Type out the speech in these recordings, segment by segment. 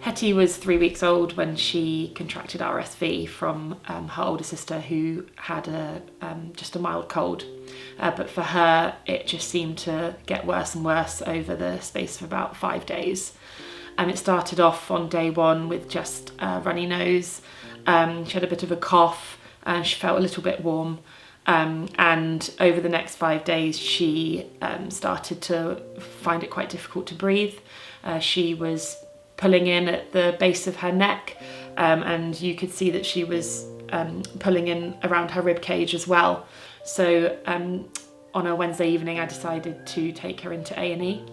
Hetty was 3 weeks old when she contracted RSV from her older sister, who had just a mild cold. But for her, it just seemed to get worse and worse over the space of about 5 days. It started off on day 1 with just a runny nose. She had a bit of a cough and she felt a little bit warm. And over the next 5 days, she started to find it quite difficult to breathe. She was pulling in at the base of her neck, and you could see that she was pulling in around her rib cage as well. So on a Wednesday evening, I decided to take her into A&E.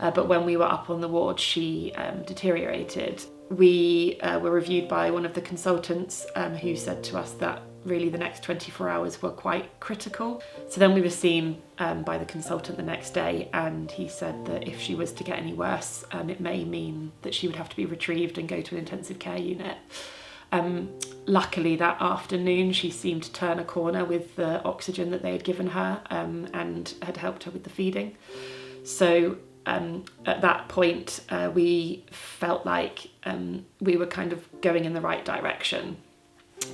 But when we were up on the ward, she deteriorated. We were reviewed by one of the consultants who said to us that really the next 24 hours were quite critical. So then we were seen by the consultant the next day, and he said that if she was to get any worse, it may mean that she would have to be retrieved and go to an intensive care unit. Luckily that afternoon she seemed to turn a corner with the oxygen that they had given her and had helped her with the feeding. So at that point we felt like we were kind of going in the right direction.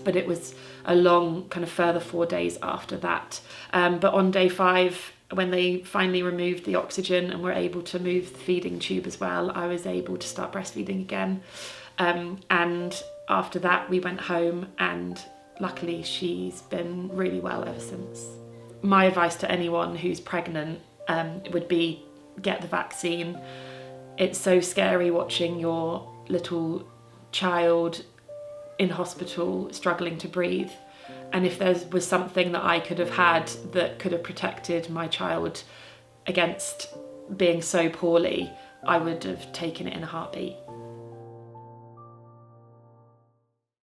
But it was a long kind of further 4 days after that. But on day 5, when they finally removed the oxygen and were able to move the feeding tube as well, I was able to start breastfeeding again. And after that, we went home, and luckily she's been really well ever since. My advice to anyone who's pregnant would be get the vaccine. It's so scary watching your little child in hospital struggling to breathe, and if there was something that I could have had that could have protected my child against being so poorly, I would have taken it in a heartbeat.